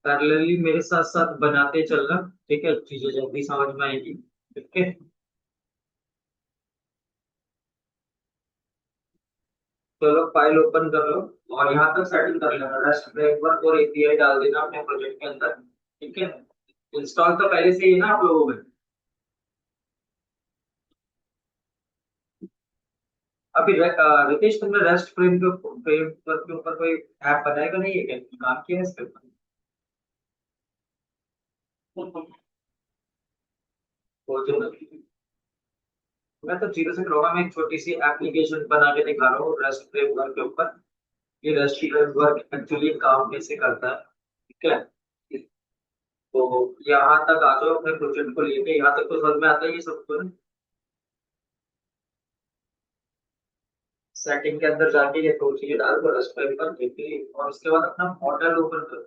Parallelly मेरे साथ साथ बनाते चलना। ठीक है, चीजें जल्दी समझ में आएगी। ठीक है, चलो फाइल ओपन कर लो और यहाँ तक सेटिंग कर लेना। रेस्ट फ्रेमवर्क और एपीआई डाल देना अपने प्रोजेक्ट के अंदर। ठीक है, इंस्टॉल तो पहले से ही है ना आप लोगों में। अभी रितेश, तुमने रेस्ट फ्रेमवर्क के ऊपर कोई ऐप बनाएगा नहीं है क्या? काम किया है इस पे? वो जो मैं तो जीरो से करूंगा। मैं एक छोटी सी एप्लीकेशन बना के दिखा रहा हूँ रेस्ट फ्रेमवर्क के ऊपर। ये रेस्ट फ्रेमवर्क एक्चुअली काम कैसे करता है। ठीक है, तो यहाँ तक आ जाओ अपने प्रोजेक्ट को लेके। यहाँ तक तो समझ में आता है ये सब तो। सेटिंग के अंदर जाके ये दो चीजें डाल दो, रेस्ट फ्रेमवर्क देखिए, और उसके बाद अपना मॉडल ओपन करो।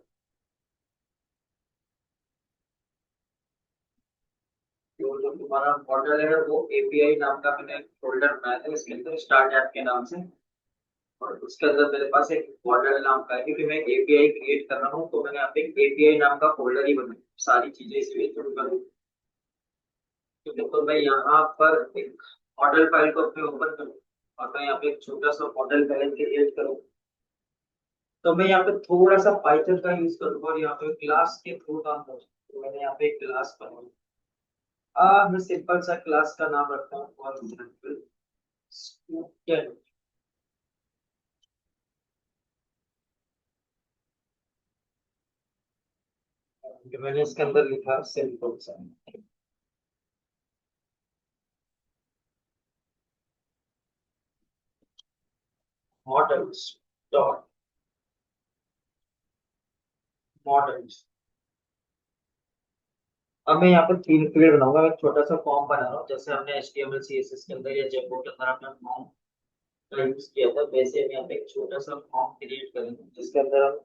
तो जो तुम्हारा मॉडल है वो एपीआई नाम का मैंने फोल्डर बनाया था इसके अंदर, स्टार्ट ऐप के नाम से। और उसके अंदर मेरे पास एक मॉडल नाम का है, क्योंकि मैं एपीआई क्रिएट कर रहा हूँ तो मैंने यहाँ पे एपीआई नाम का फोल्डर ही बनाया, सारी चीजें इसमें शुरू करूँ। तो देखो मैं यहाँ पर एक मॉडल फाइल को अपने ओपन करूँ और मैं यहाँ पे एक छोटा सा मॉडल फाइल क्रिएट करूँ। तो मैं यहाँ पे थोड़ा सा पाइथन का यूज करूंगा और यहाँ पे क्लास के थ्रू काम करूँ। तो मैंने यहाँ पे एक क्लास बनाई। मैं सिंपल सा क्लास का नाम रखता हूँ फॉर एग्जाम्पल स्टूडेंट। मैंने इसके अंदर लिखा सिंपल सा मॉडल्स डॉट मॉडल्स। अब मैं यहाँ पर तीन फील्ड बनाऊंगा। मैं एक छोटा सा फॉर्म बना रहा हूँ, जैसे हमने HTML CSS के अंदर या जेम्बो के अंदर अपना फॉर्म का यूज किया था, वैसे हम यहाँ पे एक छोटा सा फॉर्म क्रिएट करेंगे जिसके अंदर हम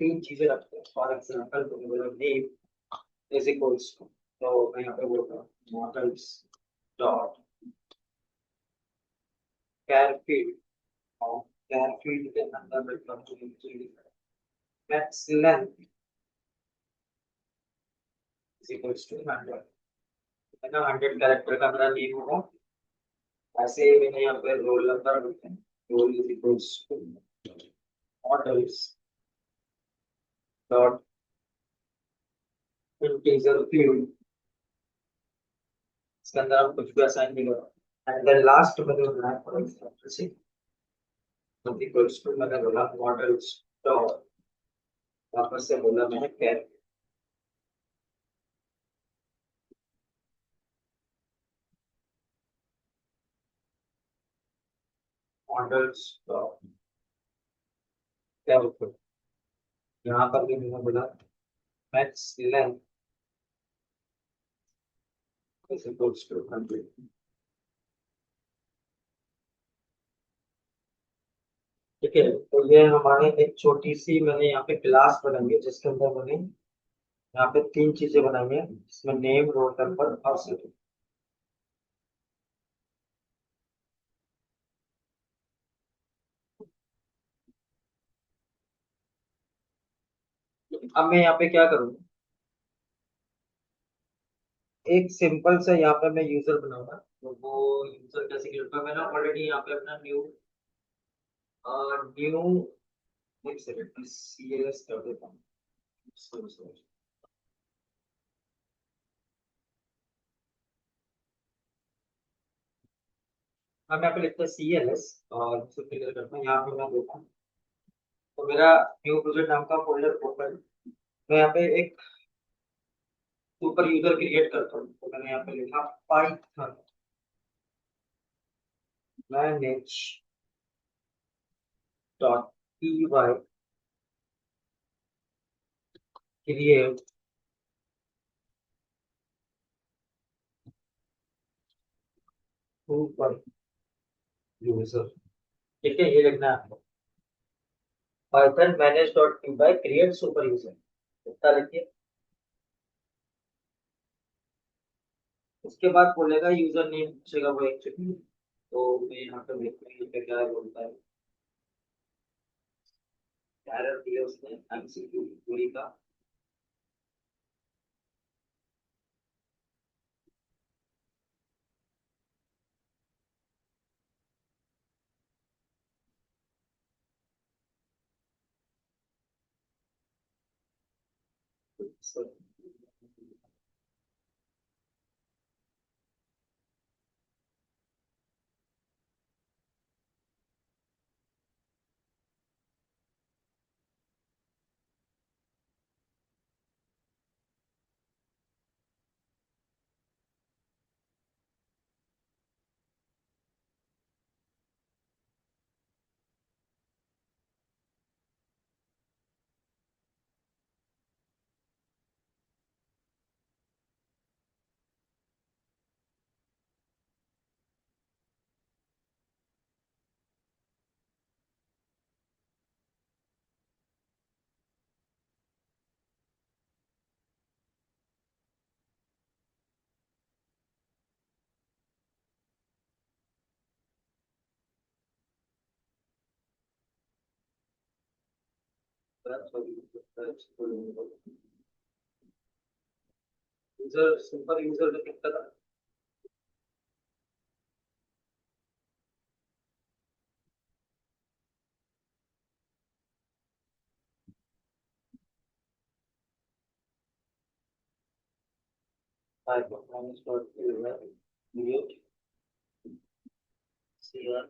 तीन चीजें रखते हैं। For example name is equals to, तो मैं यहाँ पे बोलता हूँ मॉडल्स डॉट कैर फील्ड, और कैर फील्ड के अंदर मैं max length is equals to 100, है ना। 100 कैरेक्टर का मेरा नेम होगा। ऐसे ही मैंने यहाँ पे रोल नंबर रखते हैं, roll is equals to models dot integer field. इसके अंदर हम कुछ भी असाइन नहीं करो। एंड देन लास्ट मैंने बनाया फॉर एग्जांपल से इक्वल्स टू, मैंने बोला मॉडल्स डॉट, वापस से बोला मैंने car models dot car field. यहाँ पर भी मैंने बोला max length is equals to 100। ठीक है, तो ये हमारे एक छोटी सी मैंने यहाँ पे क्लास बनाई है जिसके अंदर मैंने यहाँ पे तीन चीजें बनाई हैं, जिसमें नेम, रोल नंबर और सिटी। अब मैं यहाँ पे क्या करूँगा, एक सिंपल सा यहाँ पे मैं यूजर बनाऊंगा। तो वो यूजर कैसे क्रिएट होगा, मैंने ऑलरेडी यहाँ पे अपना न्यू एक सेकंड CLS कर देता हूँ। Sorry, sorry। अब यहाँ पे लिखता है CLS और इसे क्लियर करता हूँ। यहाँ पे मैं देता हूँ तो मेरा न्यू प्रोजेक्ट नाम का फोल्डर ओपन। मैं यहाँ पे एक सुपर यूजर क्रिएट करता हूँ। तो मैंने यहाँ पे लिखा Python manage dot py create super user. ठीक है, ये लिखना है आपको, Python manage dot py create super user. इतना लिखिए। उसके बाद बोलेगा यूजर नेम पूछेगा वो एक्चुअली। तो मैं यहाँ पे देखते हैं यहाँ पे क्या बोलता है। एरर दिया उसने MCQ पूरी का। So that's user simple user को कितना था 5 minus dot create CR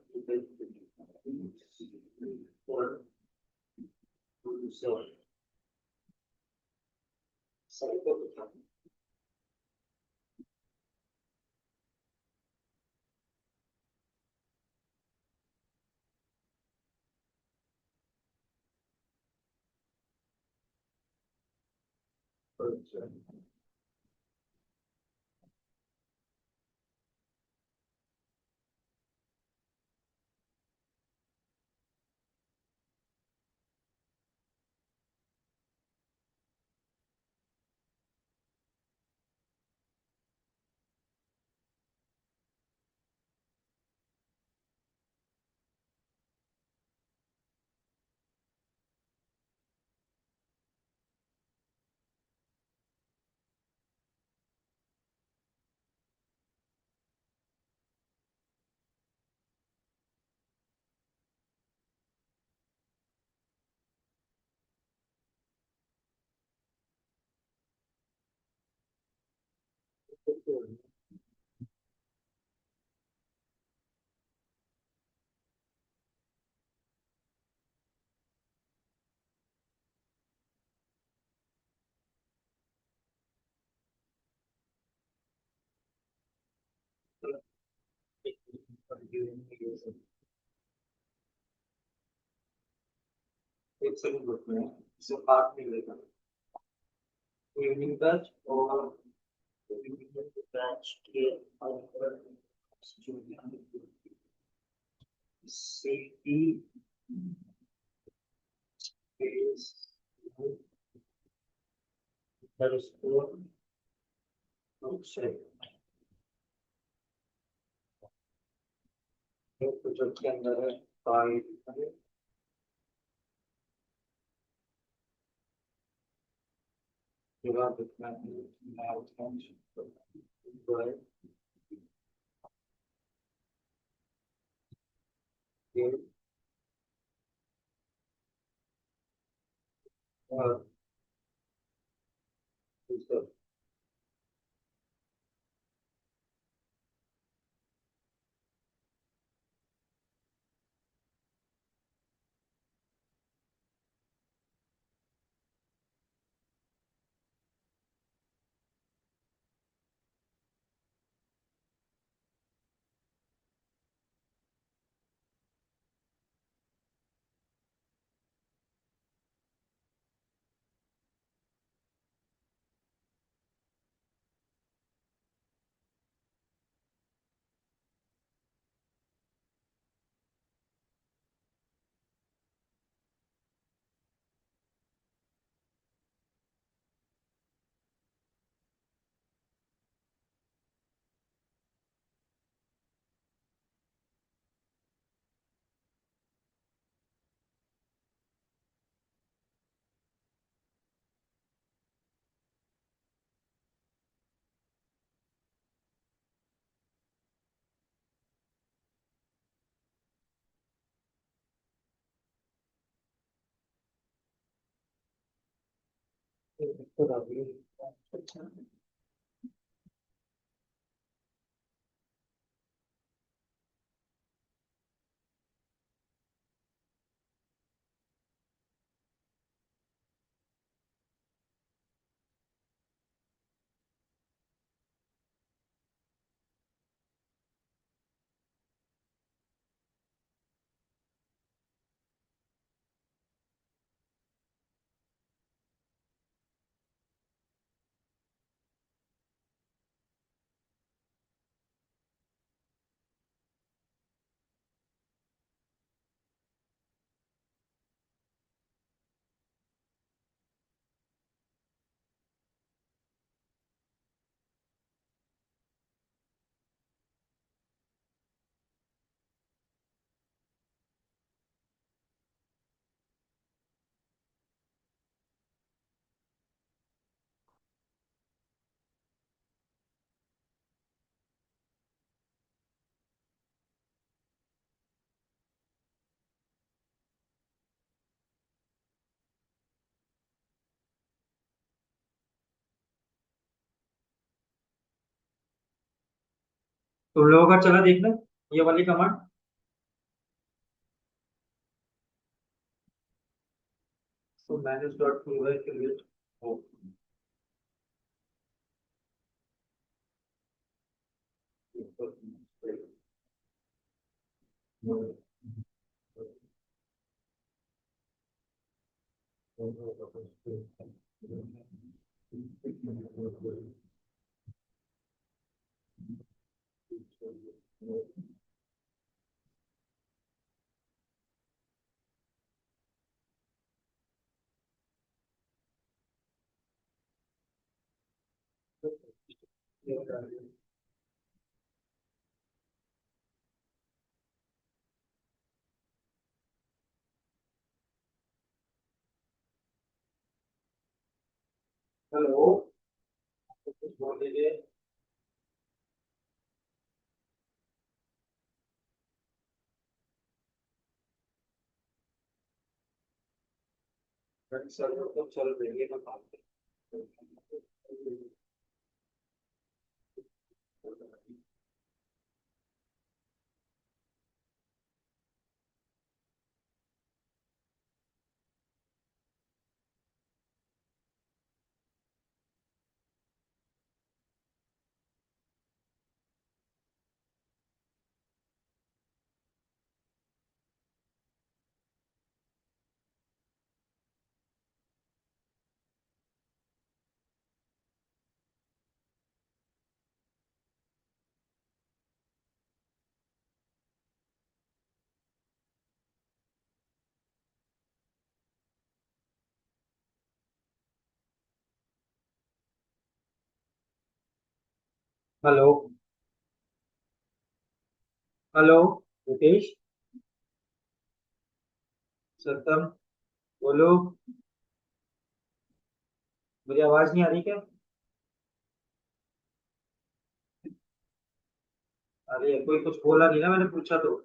for user सही को एक सेकंड रुक में इसे पार्ट नहीं लेगा इवनिंग बैच और इवनिंग बैच के अंदर सीटी स्पेस अंडरस्कोर प्रोजेक्ट के अंदर है फाइल पूरा दिखना है और अच्छा। तुम लोगों का चला देखना ये वाली कमांड। तो मैनेज डॉट क्रिएट हो। हेलो, कुछ बोल दीजिए। सर तो चल रही है ना काम पे। हेलो। हेलो रितेश। सत्तम। बोलो। मुझे आवाज नहीं आ रही क्या? अरे कोई कुछ बोला नहीं ना, मैंने पूछा तो।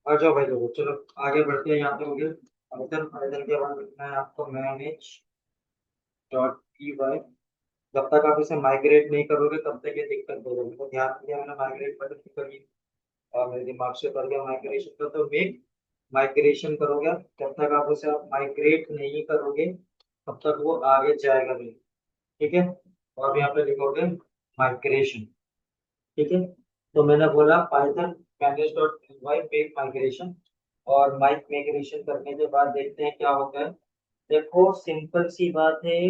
आ जाओ भाई लोगो, चलो आगे बढ़ते हैं। यहाँ पे हो गया पाइथन। पाइथन के बाद लिखना है आपको मैनेज डॉट पी वाई। जब तक आप इसे माइग्रेट नहीं करोगे तब तक ये दिक्कत होगी। तो ध्यान दिया मैंने, माइग्रेट बटन क्लिक करिए और मेरे दिमाग से कर गया माइग्रेशन का। तो मेक माइग्रेशन करोगे आप, जब तक आप उसे आप माइग्रेट नहीं करोगे तब तक वो आगे जाएगा नहीं। ठीक है, और अब यहाँ पे लिखोगे माइग्रेशन। ठीक है, तो मैंने बोला python manage dot py make migration. और माइक माइग्रेशन करने के बाद देखते हैं क्या होता है। देखो सिंपल सी बात है।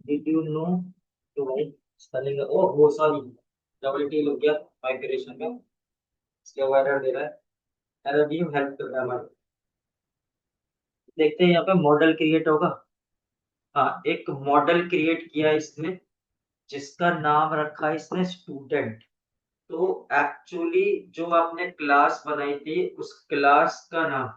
डिड यू नो तो भाई स्पेलिंग, ओ वो सॉरी, डबल टी लग गया माइग्रेशन में। इसके वो एरर दे रहा है, एरर व्यू हेल्प कर रहा है हमारे। देखते हैं यहाँ पे मॉडल क्रिएट होगा। हाँ, एक मॉडल क्रिएट किया है इसने, जिसका नाम रखा है इसने स्टूडेंट। तो एक्चुअली जो आपने क्लास बनाई थी उस क्लास का नाम,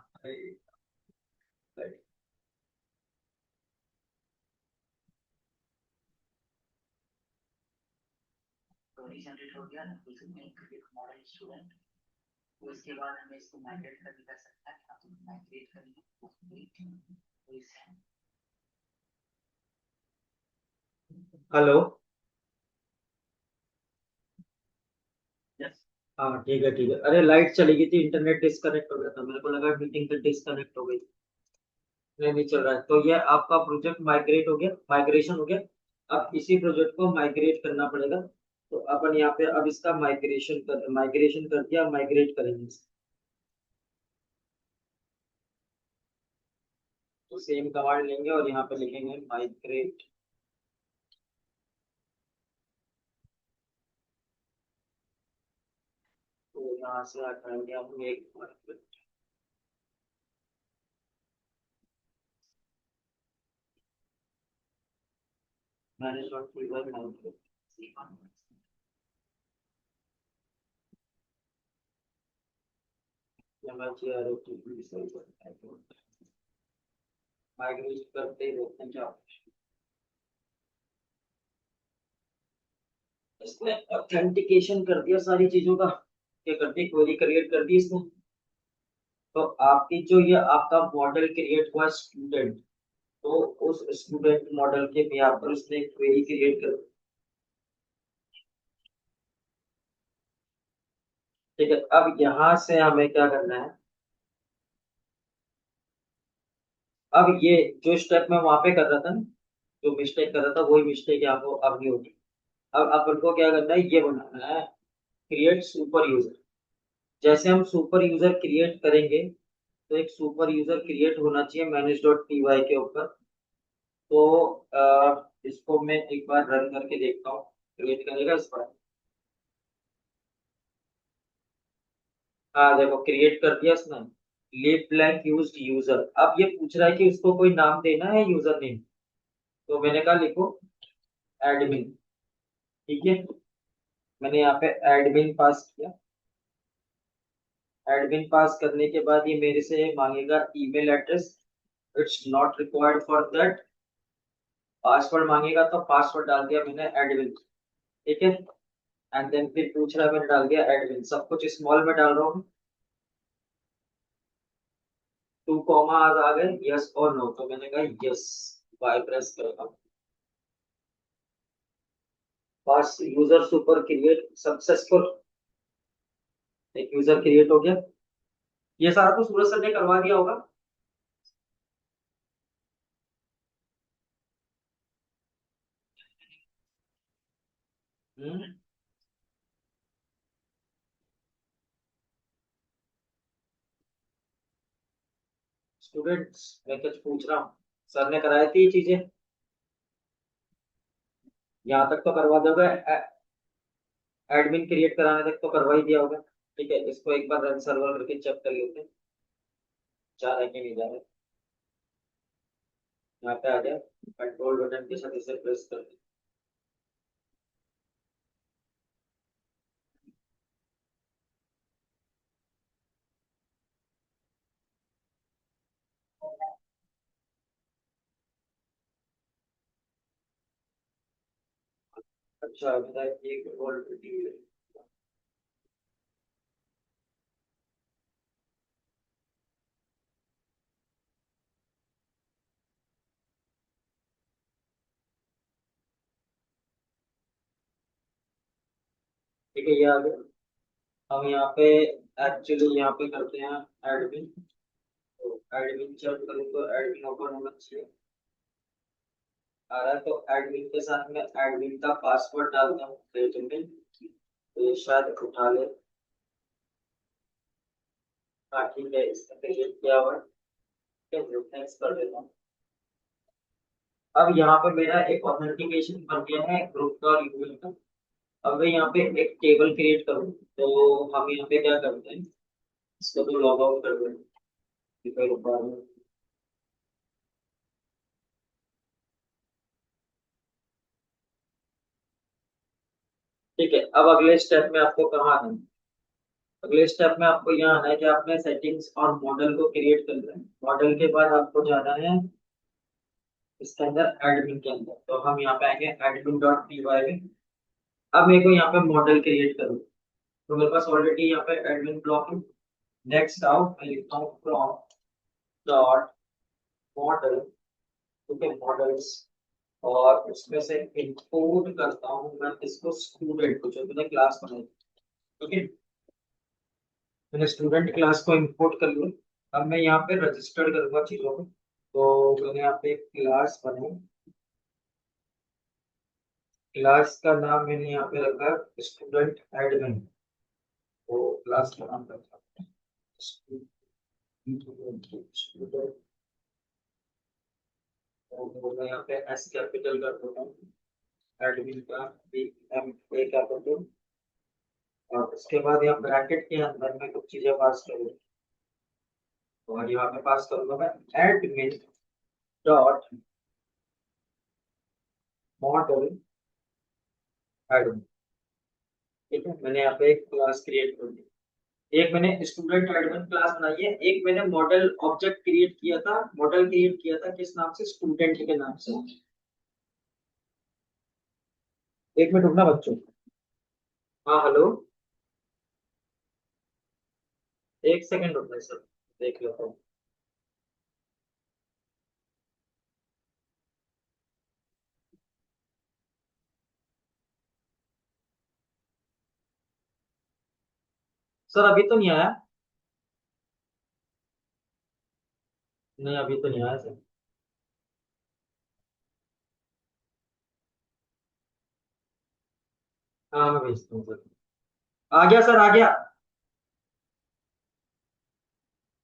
जनरेट हो गया ना, मॉडल स्टूडेंट। उसके बाद हमें इसको माइग्रेट करने कर सकता है, तो माइग्रेट करेंगे। हेलो। हाँ ठीक है ठीक है। अरे लाइट चली गई थी, इंटरनेट डिस्कनेक्ट हो गया था, मेरे को लगा मीटिंग तो डिस्कनेक्ट हो गई। नहीं चल रहा है। तो ये आपका प्रोजेक्ट माइग्रेट हो गया, माइग्रेशन हो गया। अब इसी प्रोजेक्ट को माइग्रेट करना पड़ेगा। तो अपन यहाँ पे अब इसका माइग्रेशन कर दिया, माइग्रेट करेंगे इसको। तो सेम कमांड लेंगे और यहाँ पे लिखेंगे माइग्रेट। तो यहाँ से हटाएंगे हम एक मैंने शॉर्ट फील्डर माइग्रेट। माइग्रेट करते ही देखते हैं क्या। इसने ऑथेंटिकेशन कर दिया सारी चीजों का, क्या कर दी, क्वेरी क्रिएट कर दी इसने। तो आपकी जो ये आपका मॉडल क्रिएट हुआ स्टूडेंट, तो उस स्टूडेंट मॉडल के यहाँ पर उसने क्वेरी क्रिएट कर। ठीक है, अब यहाँ से हमें क्या करना है। अब ये जो स्टेप मैं वहां पे कर रहा था ना, जो मिस्टेक कर रहा था वही मिस्टेक यहाँ को अब नहीं होगी। अब अपन को क्या करना है, ये बनाना है क्रिएट सुपर यूजर। जैसे हम सुपर यूजर क्रिएट करेंगे, तो एक सुपर यूजर क्रिएट होना चाहिए मैनेज डॉट पी वाई के ऊपर। तो इसको मैं एक बार रन करके देखता हूँ, क्रिएट करेगा इस बार। हाँ देखो क्रिएट कर दिया इसने। Leave blank used user. अब ये पूछ रहा है कि उसको कोई नाम देना है, यूजर नेम। तो मैंने कहा लिखो एडमिन। ठीक है, मैंने यहाँ पे एडमिन पास किया। एडमिन पास करने के बाद ये मेरे से मांगेगा email address. It's not required for that. Password मांगेगा, तो पासवर्ड डाल दिया मैंने एडमिन। ठीक है, एंड देन फिर पूछ रहा है, मैंने डाल दिया एडमिन, सब कुछ स्मॉल में डाल रहा हूँ। टू कॉमा आ गए, यस और नो, तो मैंने कहा यस। वाई प्रेस करेगा। बस यूजर सुपर क्रिएट सक्सेसफुल। एक यूजर क्रिएट हो गया। ये सारा तो सूरज सर ने करवा दिया होगा। स्टूडेंट्स, मैं कुछ पूछ रहा हूँ, सर ने कराई थी ये चीजें। यहाँ तक तो करवा दोगे, एडमिन क्रिएट कराने तक तो करवा ही दिया होगा। ठीक है, इसको एक बार रन सर्वर करके चेक कर लेते हैं, जा रहा है कि नहीं जा रहा है। यहाँ पे आ गया, कंट्रोल बटन के साथ इसे प्रेस कर दिया। अच्छा अभी तक एक रोल। ठीक है, ये आ गया। हम यहाँ पे एक्चुअली यहाँ पे करते हैं एडमिन। तो एडमिन चेक करूँ तो एडमिन ओपन होना चाहिए। आ रहा है, तो एडमिन के साथ में एडमिन का पासवर्ड डालता हूँ में। तो ये शायद उठा ले। हाँ ठीक है, इसका क्रिएट किया हुआ है। ठीक है, थैंक्स कर देता हूँ। अब यहाँ पे मेरा एक ऑथेंटिकेशन बन गया है ग्रुप का और यूजर का। अब मैं यहाँ पे एक टेबल क्रिएट करूँ, तो हम यहाँ पे क्या करते हैं, इसको तो लॉग आउट कर दें। ठीक है, अब अगले स्टेप में आपको कहाँ आना है। अगले स्टेप में आपको यहाँ आना है कि आपने सेटिंग्स और मॉडल को क्रिएट करना है। मॉडल के बाद आपको जाना है इसके अंदर एडमिन के अंदर, तो हम यहाँ पे आएंगे एडमिन डॉट पी वाई में। अब मेरे को यहाँ पे मॉडल क्रिएट करूँ। तो मेरे पास ऑलरेडी यहाँ पे एडमिन ब्लॉक है। नेक्स्ट आउट मैं लिखता हूँ फ्रॉम डॉट मॉडल, ठीक है, मॉडल्स, और उसमें से इंपोर्ट करता हूँ मैं इसको स्टूडेंट को, जो मैंने क्लास बनाई, ठीक है। मैंने स्टूडेंट क्लास को इंपोर्ट कर लिया। अब मैं यहाँ पे रजिस्टर करूंगा चीजों को। तो मैंने यहाँ पे एक क्लास बनाई, क्लास का नाम मैंने यहाँ पे रखा स्टूडेंट एडमिन। तो क्लास का नाम रखा स्टूडेंट, और मैं यहाँ पे एस कैपिटल कर दूंगा, एडमिन का बी एम ए कैपिटल, और उसके बाद यहाँ ब्रैकेट के अंदर मैं कुछ चीजें पास करूँ। और यहाँ पे पास करूंगा मैं एडमिन डॉट मॉडल एडमिन, ठीक है। मैंने यहाँ पे एक क्लास क्रिएट कर दी। एक मैंने स्टूडेंट एडमिन क्लास बनाई है, एक मैंने मॉडल ऑब्जेक्ट क्रिएट किया था, मॉडल क्रिएट किया था किस नाम से, स्टूडेंट के नाम से। एक मिनट रुकना बच्चों। हाँ हेलो, एक सेकंड रुकना सर, देख लेता हूँ। सर अभी तो नहीं आया। नहीं अभी तो नहीं आया सर। हाँ मैं भेजता हूँ सर। आ गया सर, आ गया।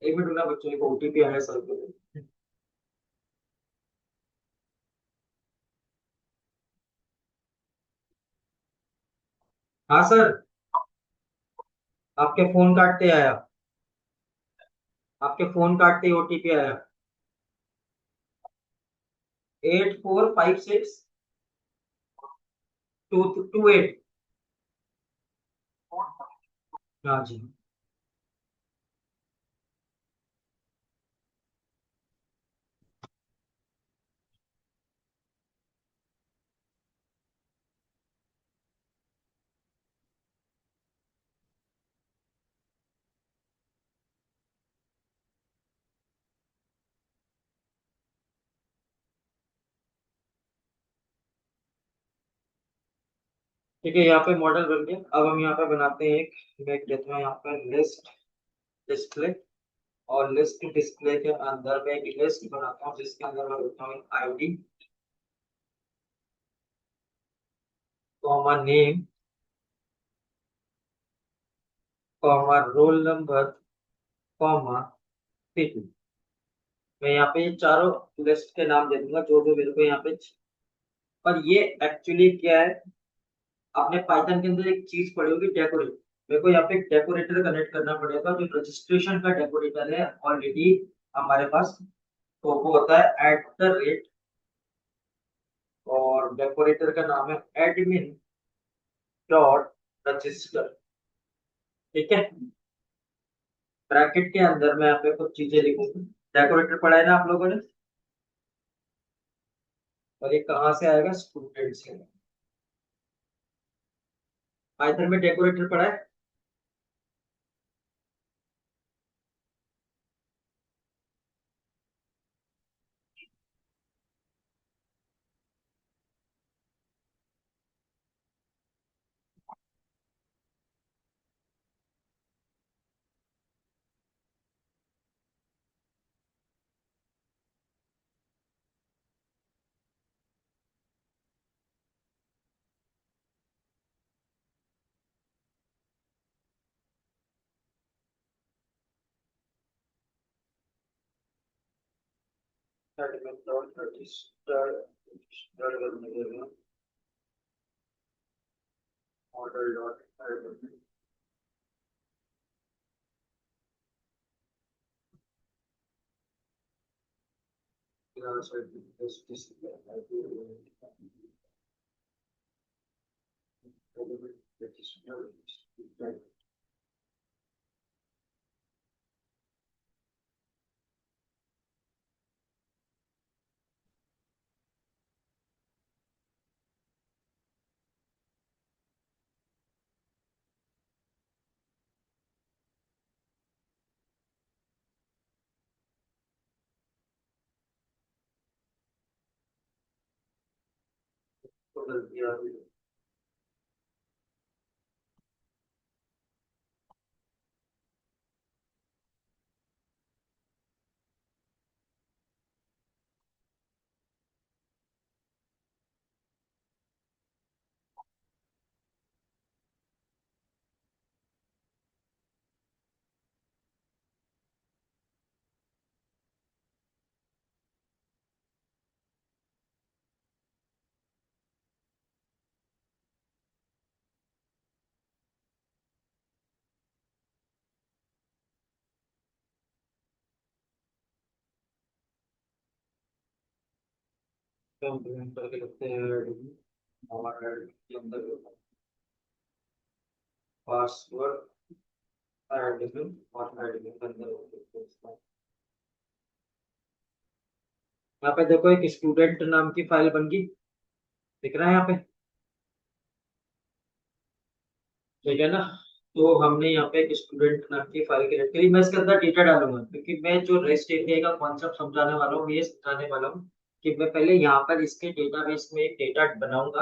एक मिनट रुकना बच्चों, एक ओटीपी आया सर को। हाँ सर, आपके फोन काटते आया, आपके फोन काटते ओटीपी आया। 8456 228। हाँ जी। ठीक है, यहाँ पे मॉडल बन गया। अब हम यहाँ पे बनाते हैं एक, मैं देता हूँ यहाँ पे लिस्ट डिस्प्ले, और लिस्ट डिस्प्ले के अंदर मैं एक लिस्ट बनाता हूँ जिसके अंदर मैं रखता हूँ ID, comma name, comma roll number, comma city. मैं यहाँ पे ये चारों लिस्ट के नाम दे दूंगा जो जो मेरे को यहाँ पे पर ये एक्चुअली क्या है, आपने पाइथन के अंदर एक चीज पढ़ी होगी, डेकोरेट। मेरे को यहाँ पे डेकोरेटर कनेक्ट करना पड़ेगा, जो रजिस्ट्रेशन का डेकोरेटर है ऑलरेडी हमारे पास। तो वो होता है @, और डेकोरेटर का नाम है एडमिन डॉट रजिस्टर, ठीक है। ब्रैकेट के अंदर मैं यहाँ पे कुछ चीजें लिखूंगा। डेकोरेटर पढ़ा है ना आप लोगों ने, और ये कहाँ से आएगा, स्टूडेंट से। पाइथन में डेकोरेटर पढ़ा है। एडमिन डॉट रजिस्टर, रजिस्टर करने के मॉडल डॉट एडमिन। तो गलती आ रही है। तो हम पेमेंट करके रखते हैं और ऐड के अंदर पासवर्ड एडमिन और एडमिन के अंदर यहाँ पे देखो एक स्टूडेंट नाम की फाइल बन गई, दिख रहा है यहाँ पे, ठीक है ना। तो हमने यहाँ पे एक स्टूडेंट नाम की फाइल क्रिएट करी। मैं इसके अंदर डेटा डालूंगा क्योंकि मैं जो रेस्ट एपीआई का कॉन्सेप्ट समझाने वाला हूँ, ये समझाने वाला हूँ कि मैं पहले यहाँ पर इसके डेटाबेस में एक डेटा बनाऊंगा,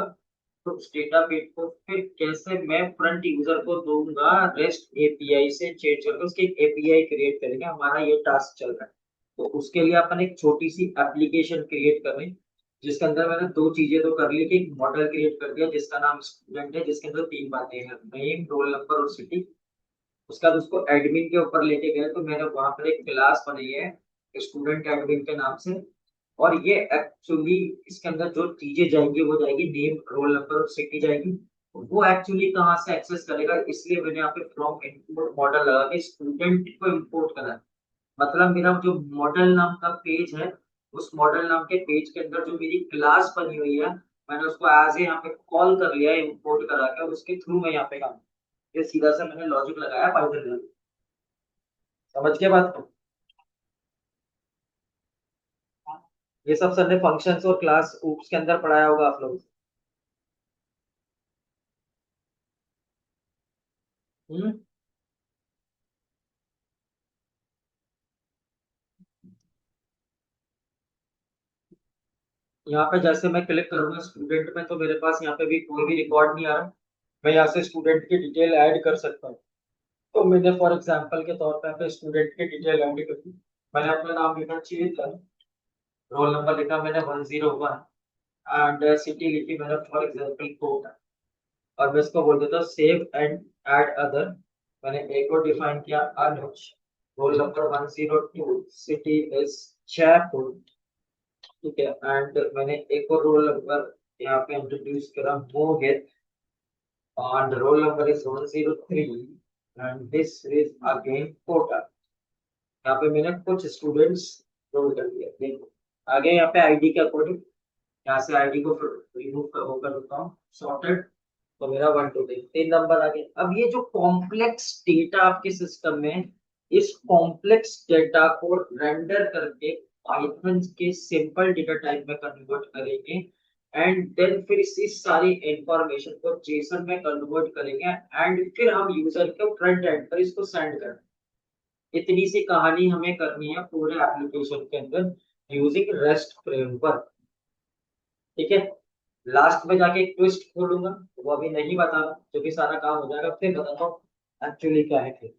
तो उस डेटा बेस को फिर कैसे मैं फ्रंट यूजर को दूंगा रेस्ट एपीआई से चेंज करके उसकी एक एपीआई क्रिएट करेंगे। हमारा ये टास्क चल रहा है। तो उसके लिए अपन एक छोटी सी एप्लीकेशन क्रिएट कर रहे हैं, जिसके अंदर मैंने दो चीजें तो कर ली कि एक मॉडल क्रिएट कर दिया जिसका नाम स्टूडेंट है, जिसके अंदर तीन बातें हैं, नेम, रोल नंबर और सिटी। उसके बाद उसको एडमिन के ऊपर लेके गए तो मैंने वहां पर एक क्लास बनाई है स्टूडेंट एडमिन के नाम से। और ये एक्चुअली इसके अंदर जो चीजें जाएंगी वो जाएगी नेम, रोल नंबर और सिटी जाएगी। वो एक्चुअली कहाँ से एक्सेस करेगा, इसलिए मैंने यहाँ पे फ्रॉम इनपुट मॉडल लगा के स्टूडेंट को इम्पोर्ट करा। मतलब मेरा जो मॉडल नाम का पेज है, उस मॉडल नाम के पेज के अंदर जो मेरी क्लास बनी हुई है, मैंने उसको एज ए यहाँ पे कॉल कर लिया है इम्पोर्ट करा के, और उसके थ्रू मैं यहाँ पे काम, ये सीधा सा मैंने लॉजिक लगाया पाइथन में। समझ के बात को? ये सब सर ने फंक्शंस और क्लास ऊप्स के अंदर पढ़ाया होगा आप लोग। हम्म। यहाँ पे जैसे मैं क्लिक करूंगा स्टूडेंट में, तो मेरे पास यहाँ पे भी कोई भी रिकॉर्ड नहीं आ रहा। मैं यहाँ से स्टूडेंट की डिटेल ऐड कर सकता हूँ। तो मैंने फॉर एग्जांपल के तौर पे यहाँ पे स्टूडेंट की डिटेल ऐड कर दी। मैंने अपना नाम लिखा चेतन, रोल नंबर लिखा मैंने 101, एंड सिटी लिखी मैंने फॉर एग्जांपल कोटा। और मैं इसको बोल देता हूँ सेव एंड ऐड अदर। मैंने एक को डिफाइन किया Anuj, roll number 102, city is Jaipur, ठीक है। एंड मैंने एक और रोल नंबर यहाँ पे इंट्रोड्यूस करा मोहित, and roll number is 103, and this is again quota। यहाँ पे मैंने कुछ स्टूडेंट्स रोल कर दिया, देखो आगे यहाँ पे आईडी के अकॉर्डिंग यहाँ से आईडी को रिमूव कर देता हूँ, सॉर्टेड। तो मेरा 1 2 3 तीन नंबर आ गए। अब ये जो कॉम्प्लेक्स डेटा आपके सिस्टम में है, इस कॉम्प्लेक्स डेटा को रेंडर करके पाइथन के सिंपल डेटा टाइप में कन्वर्ट करेंगे, एंड देन फिर इसी सारी इंफॉर्मेशन को जेसन में कन्वर्ट करेंगे, एंड फिर हम यूजर को फ्रंट एंड पर इसको सेंड करें। इतनी सी कहानी हमें करनी है पूरे एप्लीकेशन के अंदर यूजिंग रेस्ट फ्रेमवर्क, ठीक है। लास्ट में जाके एक ट्विस्ट खोलूंगा, वो अभी नहीं बता रहा, जो कि सारा काम हो जाएगा फिर बताता हूँ एक्चुअली क्या है फिर।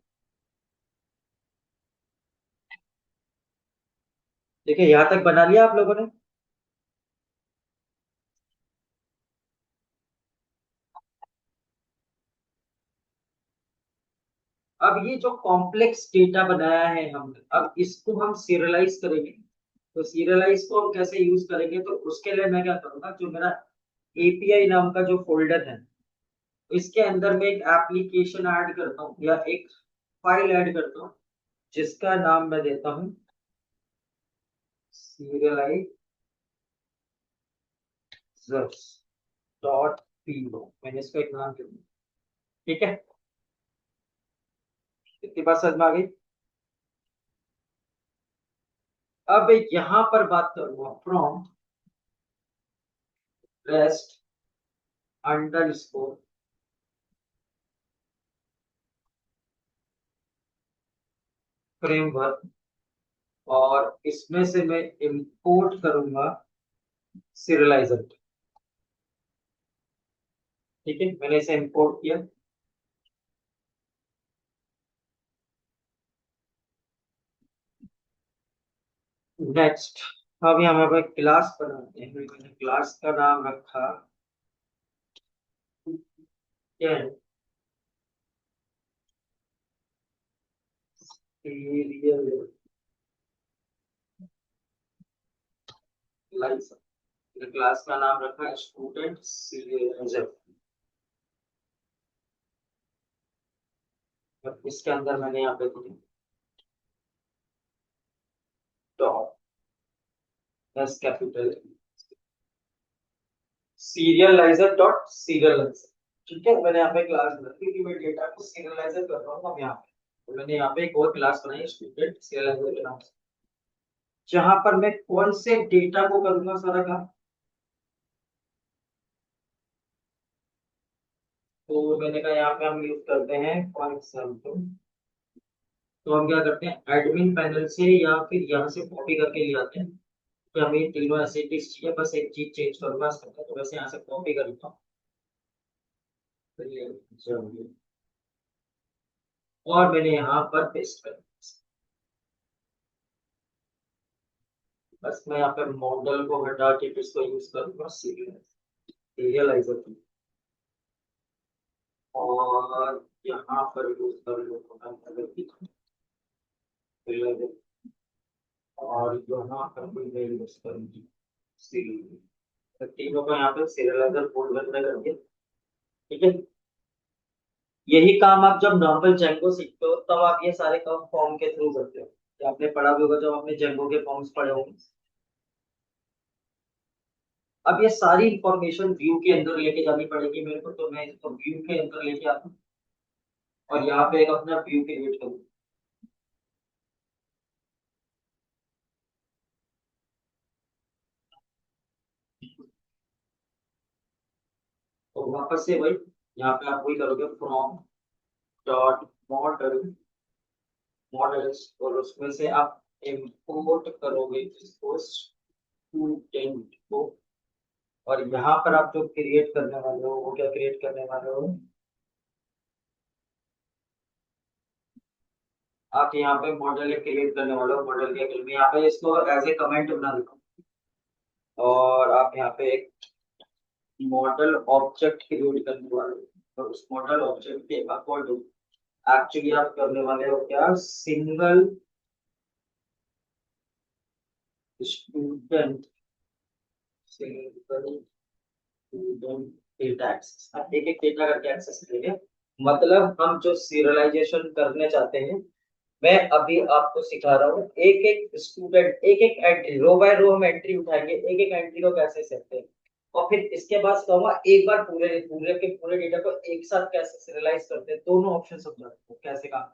देखिए यहाँ तक बना लिया आप लोगों ने। अब ये जो कॉम्प्लेक्स डेटा बनाया है हमने, अब इसको हम सीरियलाइज करेंगे। तो सीरियलाइज को हम कैसे यूज करेंगे, तो उसके लिए मैं क्या करूंगा, जो मेरा एपीआई नाम का जो फोल्डर है, इसके अंदर मैं एक एप्लीकेशन ऐड करता हूँ या एक फाइल ऐड करता हूँ, जिसका नाम मैं देता हूँ serializers.py। मैंने इसको एक नाम दे दिया, ठीक है। इतनी बात समझ में आ गई। अब यहां पर बात करूंगा फ्रॉम रेस्ट अंडरस्कोर फ्रेमवर्क, और इसमें से मैं इंपोर्ट करूंगा सीरियलाइजर। ठीक है, मैंने इसे इंपोर्ट किया। नेक्स्ट, अब यहाँ पे क्लास बनाते हैं। मैंने क्लास का नाम रखा क्या है, सीरियल क्लास का नाम रखा स्टूडेंट सीरियल। इसके अंदर मैंने यहाँ पे top S capital serialiser dot serialiser. ठीक है, मैंने यहाँ पे क्लास बनाई कि मैं डेटा को सीरियलाइजर कर रहा हूँ। अब यहाँ पे तो मैंने यहाँ पे एक और क्लास बनाई स्टूडेंट सीरियलाइजर के नाम से, जहां पर मैं कौन से डेटा को करूंगा सारा काम। तो मैंने कहा यहाँ पे हम यूज करते हैं फॉर एग्जाम्पल, तो हम क्या करते हैं एडमिन पैनल से या फिर यहाँ से कॉपी करके ले आते हैं कि हमें ये तीनों एसिडिक्स चाहिए, बस एक चीज चेंज करूंगा इसका, तो वैसे यहाँ से कॉपी करता हूँ। तो ये चलिए, और मैंने यहाँ पर पेस्ट कर, बस मैं यहाँ पे मॉडल को हटा के इसको यूज करूंगा सीरियलाइजर की, और यहाँ पर यूज कर लूंगा serializer, और यहाँ पर भी मैं यूज करूंगी सीरियल। तो तीनों को यहाँ पे सीरियलाइजर कोड करना करके, ठीक है। यही काम आप जब नॉर्मल जेंगो सीखते हो तब आप ये सारे काम फॉर्म के थ्रू करते हो। ये आपने पढ़ा भी होगा जब आपने जेंगो के फॉर्म्स पढ़े होंगे। अब ये सारी इंफॉर्मेशन व्यू के अंदर लेके जानी पड़ेगी मेरे को, तो मैं इसको व्यू के अंदर लेके आता हूँ और यहाँ पे एक अपना व्यू क्रिएट करूँ। तो वापस से वही, यहाँ पे आप वही करोगे फ्रॉम डॉट मॉडल मॉडल्स, और उसमें से आप इंपोर्ट करोगे इसको स्टूडेंट को, और यहाँ पर आप जो क्रिएट करने वाले हो वो क्या क्रिएट करने वाले हो, आप यहाँ पे मॉडल क्रिएट करने वाले हो। मॉडल के मैं यहाँ पे इसको एज ए कमेंट बना देता हूँ, और आप यहाँ पे एक मॉडल ऑब्जेक्ट क्रिएट करने वाले हो, और उस मॉडल ऑब्जेक्ट के अकॉर्डिंग एक्चुअली आप करने वाले हो क्या, single student single student data access, आप एक एक डेटा करके एक्सेस करेंगे। मतलब हम जो सीरियलाइजेशन करने चाहते हैं, मैं अभी आपको सिखा रहा हूँ एक एक स्टूडेंट एक एक एंट्री रो बाय रो हम एंट्री उठाएंगे, एक एक एंट्री को कैसे सकते हैं, और फिर इसके बाद कहूंगा एक बार पूरे पूरे के पूरे डेटा को एक साथ कैसे सीरियलाइज करते हैं, दोनों ऑप्शन समझाते हैं कैसे काम।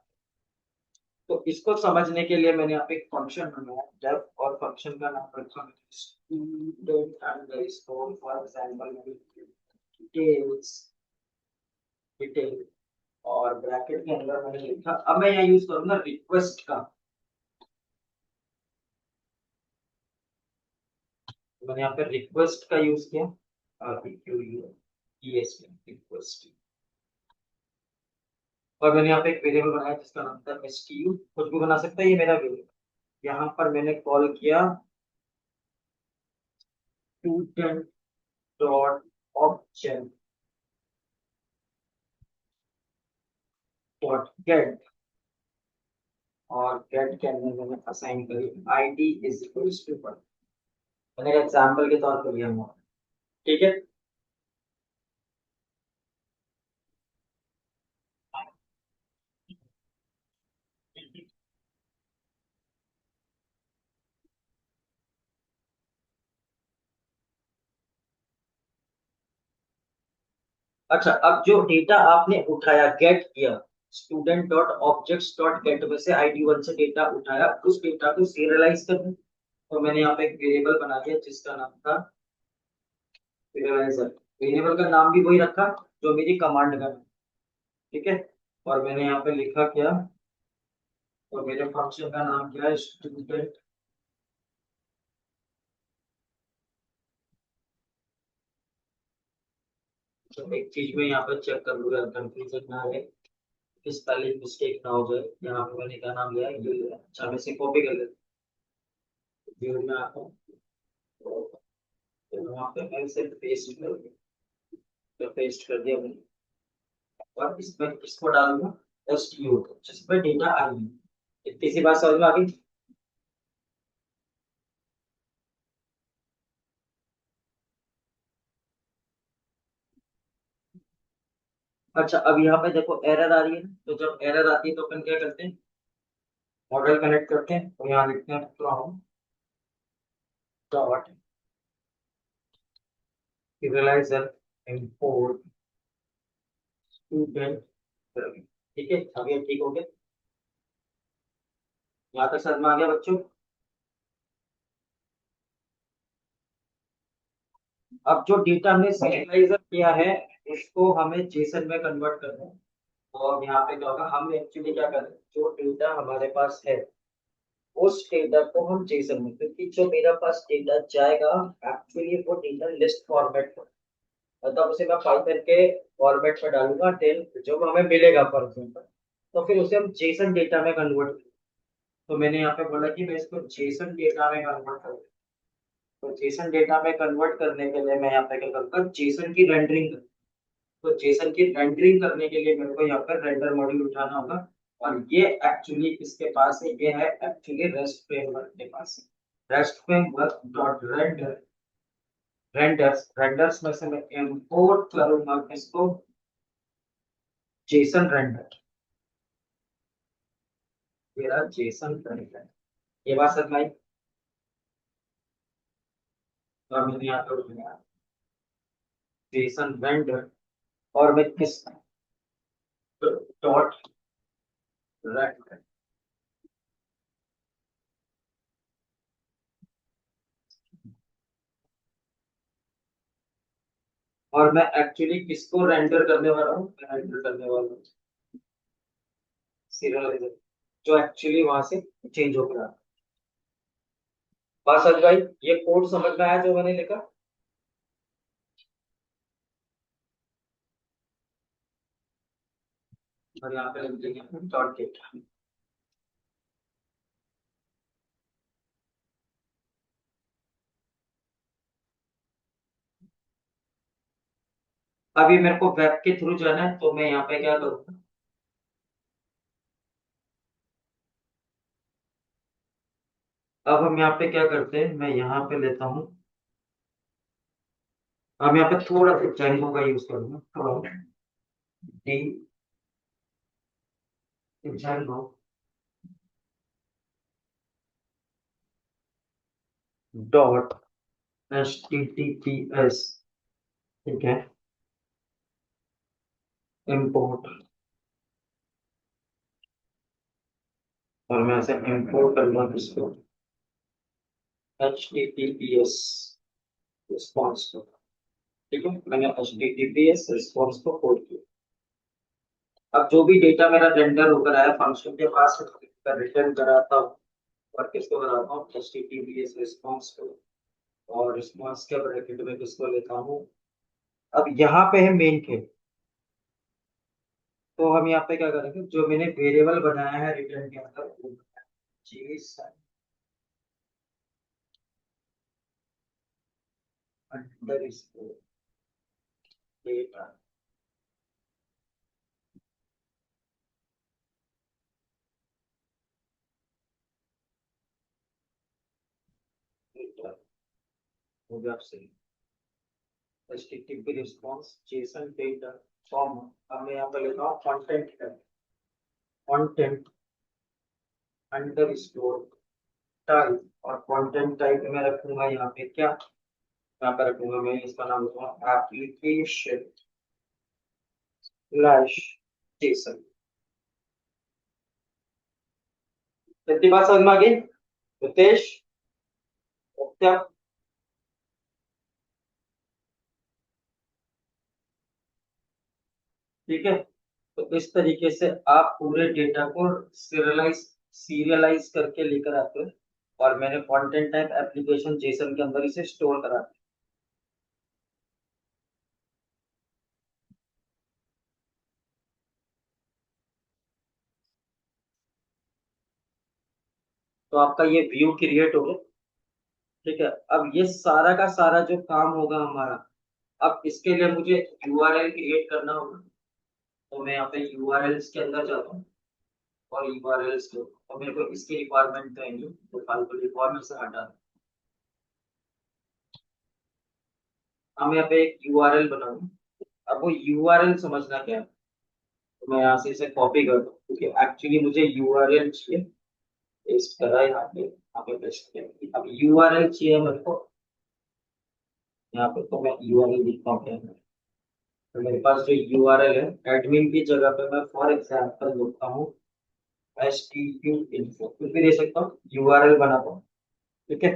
तो इसको समझने के लिए मैंने यहाँ पे एक फंक्शन बनाया डेफ, और फंक्शन का नाम रखा student underscore for example details detail, और ब्रैकेट के अंदर मैंने लिखा, अब मैं यहाँ यूज करूंगा रिक्वेस्ट का। तो मैंने यहाँ पे रिक्वेस्ट का यूज किया, रिक्वेस्ट, और मैंने यहाँ पे एक वेरिएबल बनाया जिसका नाम था एसटीयू, कुछ भी बना सकता है ये मेरा वेरिएबल। यहाँ पर मैंने कॉल किया student dot object dot gate, और गेट के अंदर मैंने असाइन करी आईडी इज इक्वल टू 1। मैंने एक एग्जांपल के तौर पर लिया हुआ, ठीक है। अच्छा, अब जो डेटा आपने उठाया गेट किया, student dot objects dot gate में से आईडी वन से डेटा उठाया, उस डेटा को सीरियलाइज करना। तो मैंने यहाँ पे एक वेरिएबल बना दिया जिसका नाम था सीरियलाइजर। वेरिएबल का नाम भी वही रखा जो मेरी कमांड का नाम, ठीक है। और मैंने यहाँ पे लिखा क्या, और मेरे फंक्शन का नाम क्या है स्टूडेंट तो एक चीज में यहाँ पे चेक कर लूंगा, कंफ्यूजन ना है, स्पेलिंग मिस्टेक ना हो जाए। यहाँ पे मैंने क्या नाम लिया है, ये अच्छा मैं इसे कॉपी कर लेता हूँ, व्यू में आता हूँ, तो वहाँ पे मैं इसे पेस्ट कर दिया, तो पेस्ट कर दिया मैंने, और इसमें इसको डालूंगा एस टी यू, जिसमें डेटा आई। इतनी सी बात समझ में आ गई। अच्छा अब यहाँ पे देखो एरर आ रही है ना, तो जब एरर आती है तो अपन क्या करते हैं, मॉडल कनेक्ट करते हैं, तो यहाँ लिखते हैं from dot serializer import student, ठीक है। अब ये ठीक हो गया, यहाँ तक समझ में आ गया बच्चों। अब जो डेटा हमने serializer किया है, उसको हमें जेसन में कन्वर्ट करना है। तो अब यहाँ पे क्या होगा, हम एक्चुअली क्या करें, जो डेटा हमारे पास है उस डेटा को हम जेसन में, क्योंकि जो मेरे पास डेटा जाएगा एक्चुअली वो डेटा लिस्ट फॉर्मेट में, मतलब उसे मैं पाइथन के फॉर्मेट में डालूंगा, देन जो हमें मिलेगा फॉर एग्जाम्पल, तो फिर उसे हम जेसन डेटा में कन्वर्ट करेंगे। तो मैंने यहाँ पे बोला कि मैं इसको जेसन डेटा में कन्वर्ट करूँ, तो जेसन डेटा में कन्वर्ट करने के लिए मैं यहाँ पे क्या करूँगा, जेसन की रेंडरिंग। तो जेसन की रेंडरिंग करने के लिए मेरे को यहाँ पर रेंडर मॉड्यूल उठाना होगा, और ये एक्चुअली किसके पास है, ये है एक्चुअली रेस्ट फ्रेमवर्क के पास है। Rest framework dot render, renders, renders में से मैं इंपोर्ट करूंगा इसको, जेसन रेंडर, मेरा जेसन रेंडर। ये बात समझ में आई। तो मैंने यहाँ पर जेसन रेंडर, और मैं किस डॉट रेंडर, और मैं एक्चुअली किसको रेंडर करने वाला हूँ, मैं रेंडर करने वाला हूँ सीरियलाइजर, जो एक्चुअली वहां से चेंज हो गया। बात समझ भाई, ये कोड समझ में आया जो मैंने लिखा। और यहाँ पे लिख देंगे डॉट गेट। अभी मेरे को वेब के थ्रू जाना है, तो मैं यहाँ पे क्या करूँगा, अब हम यहाँ पे क्या करते हैं, मैं यहाँ पे लेता हूँ, अब यहाँ पे थोड़ा सा जेंगो का यूज करूंगा, थोड़ा D Django dot H T T P S, ठीक है, इम्पोर्ट, और मैं ऐसे इम्पोर्ट करूंगा किसको, H T T P S response को, ठीक है, मैंने H T T P S response को कोड किया। अब जो भी डेटा मेरा रेंडर होकर आया फंक्शन के पास रिटर्न कराता हूँ, और किसको कराता हूँ, H T T P S response को, और रिस्पॉन्स के ब्रैकेट में किसको लेता हूँ। अब यहाँ पे है मेन के, तो हम यहाँ पे क्या करेंगे, जो मैंने वेरिएबल बनाया है रिटर्न के अंदर, जेसन अंडरस्कोर डेटा, डेटा हो गया आपसे, HTTP response Jason data form, अब मैं यहाँ पे लिखा हूँ कंटेंट है, कंटेंट अंडरस्कोर टाइप, और कंटेंट टाइप में रखूंगा यहाँ पे क्या, यहाँ पे रखूंगा मैं इसका नाम रखूंगा एप्लीकेशन स्लैश जेसन। इतनी बात समझ में आ गई रितेश, क्या, ठीक है। तो इस तरीके से आप पूरे डेटा को सीरियलाइज सीरियलाइज करके लेकर आते हो, और मैंने कंटेंट टाइप एप्लीकेशन जेसन के अंदर इसे स्टोर करा दिया। तो आपका ये व्यू क्रिएट हो गया। ठीक है, अब ये सारा का सारा जो काम होगा हमारा, अब इसके लिए मुझे यूआरएल क्रिएट करना होगा। तो मैं यहाँ पे यूआरएल्स के अंदर जाता हूँ और यूआरएल्स को, तो मेरे को इसकी रिक्वायरमेंट तो है नहीं, तो फालतू रिक्वायरमेंट से हटा दूं। हम यहाँ पे एक यूआरएल बनाऊँ। अब वो यूआरएल समझना क्या है, तो मैं यहाँ से इसे कॉपी कर दूँ क्योंकि एक्चुअली मुझे यूआरएल चाहिए। पेस्ट करा है यहाँ पे पेस्ट किया। अब यूआरएल चाहिए मेरे को, यहाँ पे तो मैं यूआरएल लिखता हूँ क्या है। तो मेरे पास जो यूआरएल है, एडमिन की जगह पे मैं फॉर एग्जांपल लिखता हूँ HTTP info, कुछ भी दे सकता हूँ, यूआरएल बनाता हूँ। ठीक है,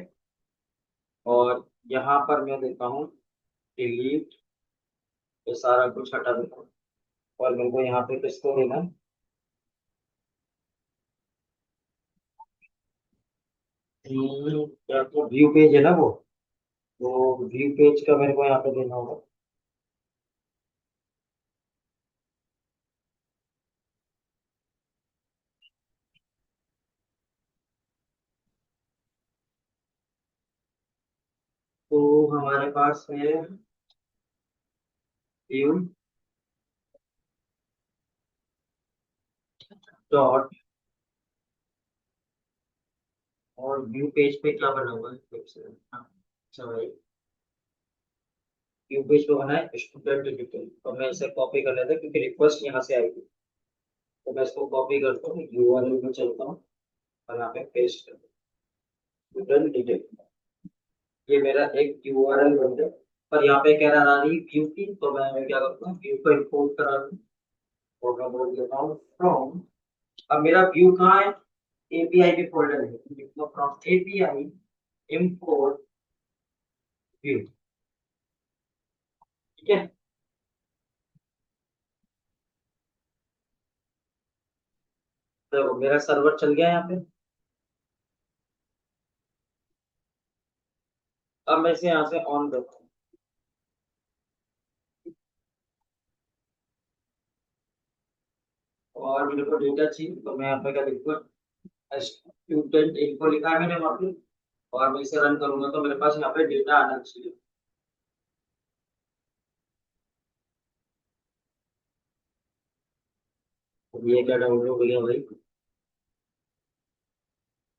और यहाँ पर मैं देता हूँ डिलीट, ये सारा कुछ हटा देता हूँ। और मेरे को यहाँ पे किसको देना है, क्या तो व्यू पेज है ना वो, तो व्यू पेज का मेरे को यहाँ पे देना होगा। तो हमारे पास है व्यू डॉट, और व्यू पेज पे क्या बना हुआ है एक सेकंड। हाँ, अच्छा भाई, व्यू पेज पे बना है स्टूडेंट डिटेल, तो मैं इसे कॉपी कर लेता हूँ क्योंकि रिक्वेस्ट यहाँ से आई थी। तो मैं इसको कॉपी करता हूँ, यूआरएल में चलता हूँ और यहाँ पे पेस्ट करता हूँ स्टूडेंट डिटेल। ये मेरा एक यूआरएल बन गया। पर यहाँ पे कह रहा रही व्यू की, तो मैं क्या करता हूँ, व्यू को इंपोर्ट करा दूँ और मैं बोल देता हूँ फ्रॉम। अब मेरा व्यू कहाँ है, एपीआई के फोल्डर है, फ्रॉम एपीआई इंपोर्ट व्यू। ठीक है, तो मेरा सर्वर चल गया यहाँ पे। अब मैं इसे यहाँ से ऑन करता हूँ और मेरे को डेटा चाहिए, तो मैं यहाँ पे क्या लिखूंगा, स्टूडेंट इनको लिखा है मैंने वहाँ पे, और मैं इसे रन करूंगा तो मेरे पास यहाँ पे डेटा आना चाहिए। तो ये क्या डाउनलोड हो गया भाई,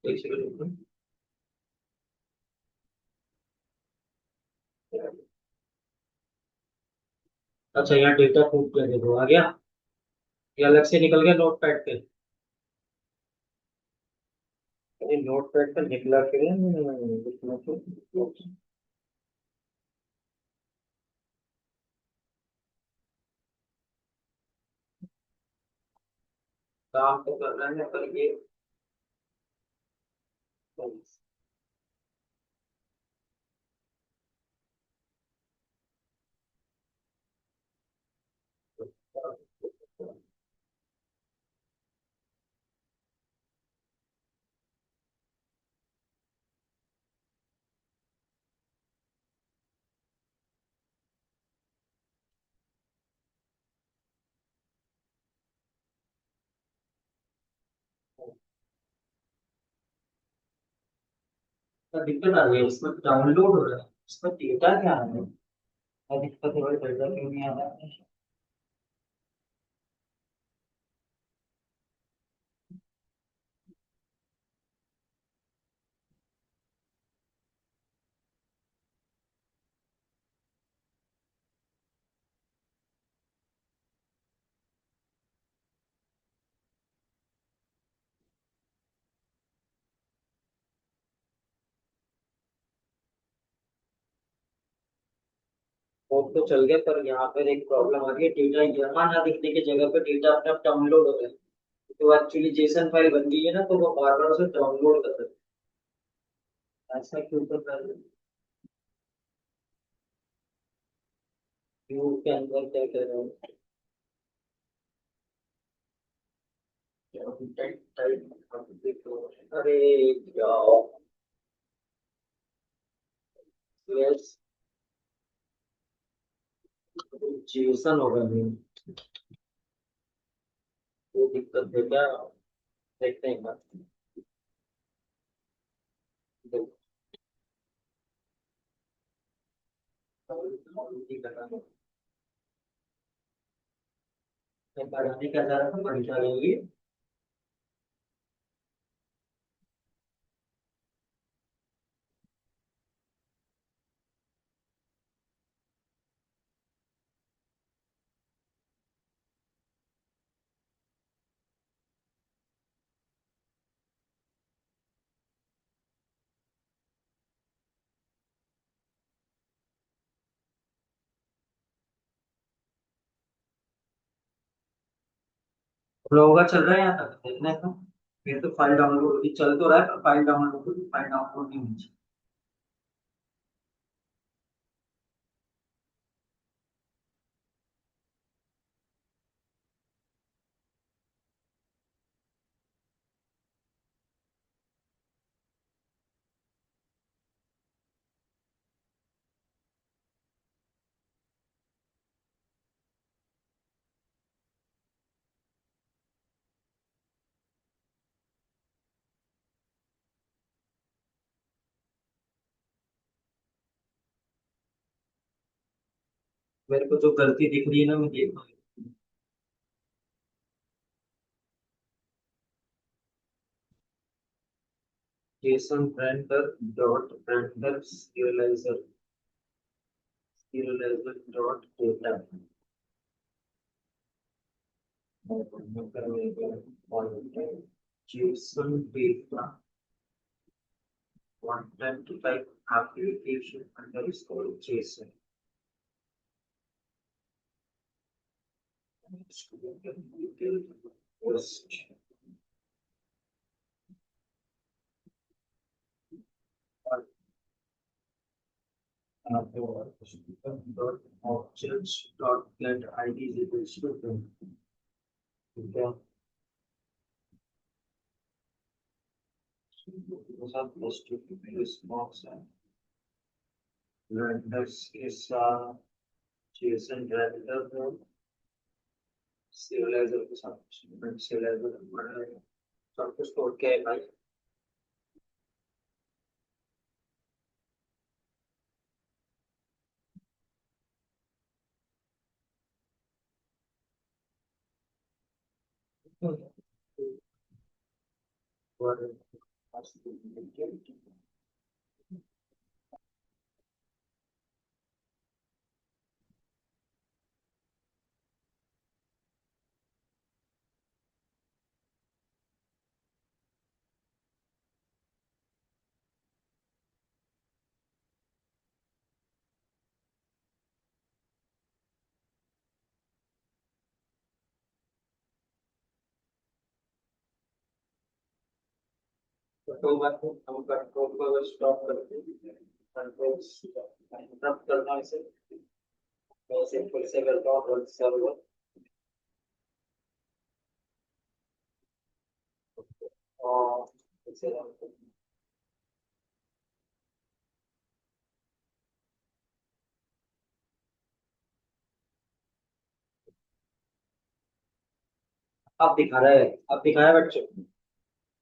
एक सेकंड रुको। अच्छा, यहाँ डेटा फूट गया, देखो आ गया, ये अलग से निकल गया नोट पैड पे। अरे नोट पैड पे निकला फिर लिखना तो काम तो कर रहा है पर ये तो दिक्कत आ रही है, इसमें डाउनलोड हो रहा है, इसमें डेटा क्या आ रहा है, क्या दिक्कत है भाई, डेटा क्यों नहीं आ रहा है। वो तो चल गया, पर यहाँ पर एक प्रॉब्लम आ रही है, डेटा यहाँ ना दिखने की जगह पे डेटा अपने आप डाउनलोड हो रहा है। तो एक्चुअली जेसन फाइल बन गई है ना, तो वो बार बार उसे डाउनलोड कर रहा है, ऐसा क्यों कर रहा है। व्यू के अंदर क्या कर रहा है, अरे यार, यस, जेसन होगा नहीं, वो दिक्कत है क्या, देखते हैं एक बार। बढ़ाने का जरा बढ़ता रहेगी। होगा चल रहा है यहाँ तक देखने का। फिर तो फाइल डाउनलोड चल तो रहा है, पर फाइल डाउनलोड नहीं होनी चाहिए। मेरे को जो गलती दिख रही है ना, मैं देख रहा हूँ। JSON renderer dot renderer serializer dot data. JSON data content type application underscore JSON. Dot objects dot get ID is equals to 10. ठीक है, सब पोस्ट रिस्पॉन्स है। रेंडर्स के साथ जेसन रेंडर serializer के साथ serializer सब कुछ तोड़ के है भाई। और कंट्रोल बार को हम कंट्रोल को अगर स्टॉप करते हैं, कंट्रोल इंटरप्ट करना इसे, मैं इसे फिर से करता हूँ रन सर्वर। और इसे run करता हूँ। अब दिखा रहा है, अब दिखाया बच्चों।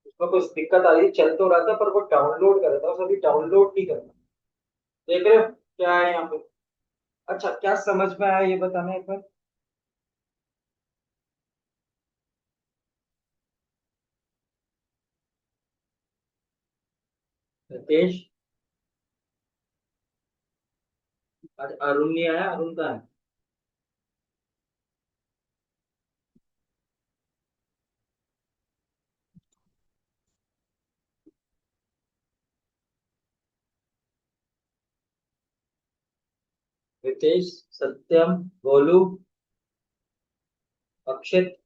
उसमें कुछ दिक्कत आ रही है, चल तो रहा था पर वो डाउनलोड कर रहा था, उसे अभी डाउनलोड नहीं करना। देख रहे हो क्या है यहाँ पे? अच्छा, क्या समझ में आया ये बताना एक बार। रितेश, आज अरुण नहीं आया, अरुण का है। रितेश, सत्यम, गोलू, अक्षित।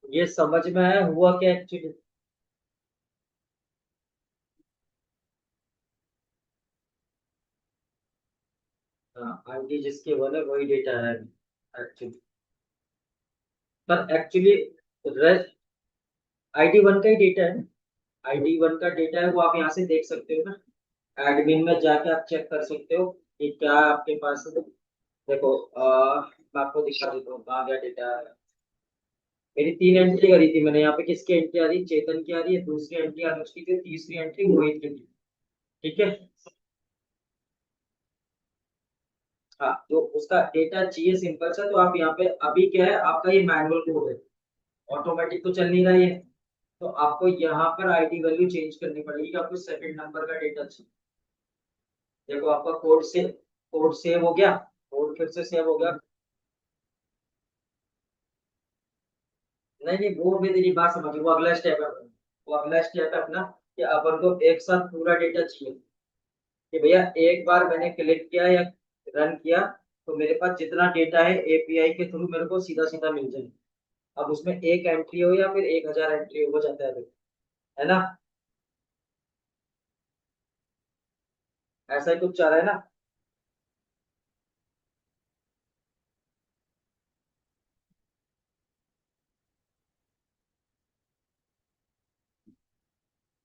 ये समझ में आया हुआ क्या एक्चुअली? हाँ, आईडी जिसके बोले वही डेटा है एक्चुअली। पर एक्चुअली आईडी वन का ही डेटा है। आईडी वन का डेटा है, वो आप यहाँ से देख सकते हो ना। एडमिन में जाके आप चेक कर सकते हो कि क्या आपके पास है। देखो मैं आपको दिखा देता हूँ कहाँ गया डेटा। मेरी 3 एंट्री करी थी मैंने यहाँ पे। किसकी एंट्री आ रही है? चेतन की आ रही है, दूसरी एंट्री अनुज की थी, तीसरी एंट्री मोहित की थी। ठीक है। हाँ, तो उसका डेटा चाहिए सिंपल सा। तो आप यहाँ पे अभी क्या है, आपका ये मैनुअल कोड है, ऑटोमेटिक तो चल नहीं रहा है। तो आपको यहाँ पर आईडी वैल्यू चेंज करनी पड़ेगी कि आपको सेकंड नंबर का डेटा चाहिए। देखो आपका कोड सेव हो गया। कोड फिर से सेव हो गया। नहीं नहीं, वो मेरी बात समझो, वो अगला स्टेप है। वो अगला स्टेप है अपना, कि अपन को एक साथ पूरा डेटा चाहिए। कि भैया एक बार मैंने क्लिक किया या रन किया, तो मेरे पास जितना डेटा है एपीआई के थ्रू मेरे को सीधा सीधा मिल जाए। अब उसमें एक एंट्री हो या फिर 1000 एंट्री हो जाता है फिर, है ना? ऐसा ही कुछ चाह रहा है ना?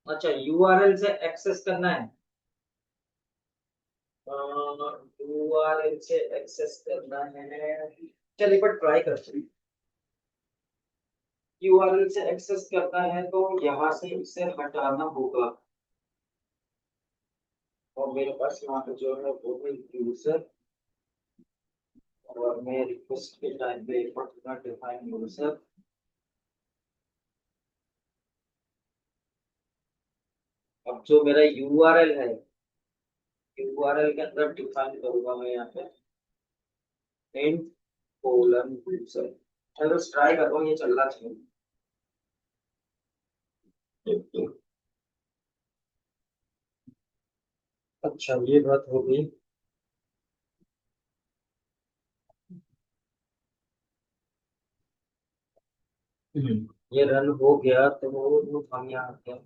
अच्छा, यूआरएल से एक्सेस करना है। यूआरएल से एक्सेस करना है। चलिए पर ट्राई करते हैं। यूआरएल से एक्सेस करना है तो यहाँ से इसे हटाना होगा। और मेरे पास यहाँ पे जो है वो है यूजर। और मैं रिक्वेस्ट के टाइम पे एक पर्टिकुलर डिफाइन यूजर। अब जो मेरा यूआरएल है, यूआरएल के अंदर डिफाइन करूंगा मैं यहाँ पे int कोलन यूजर। चलो ट्राई कर रहा हूँ, ये चल रहा चाहिए। अच्छा, ये बात हो गई। ये रन हो गया तो वो हम यहाँ आ गया।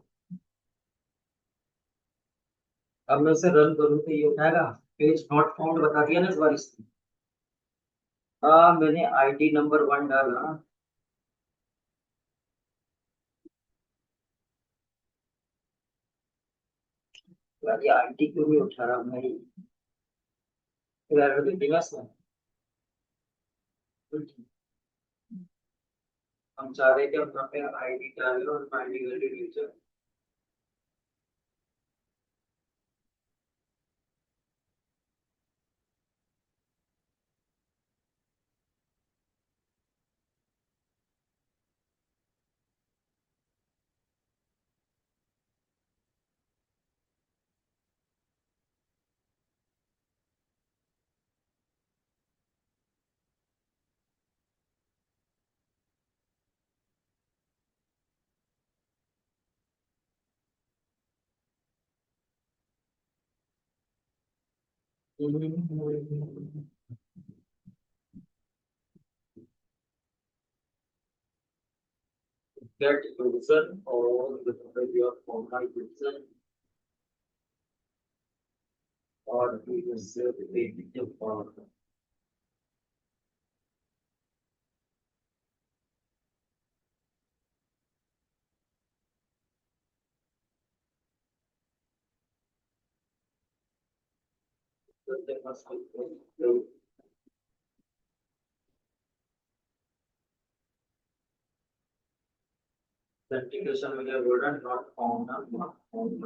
अब मैं इसे रन करूँ तो ये उठाएगा? पेज नॉट फाउंड बता दिया ना इस बार इसने। मैंने आईडी नंबर 1 डाला। यार ये आईडी क्यों नहीं उठा रहा मैं? यार देखेगा इसमें। हम चाह रहे थे अपना पे आईडी डाले और ID value user. Gate user और योर फॉर्मल यूजर और user form. Authentication with a word not found, not found.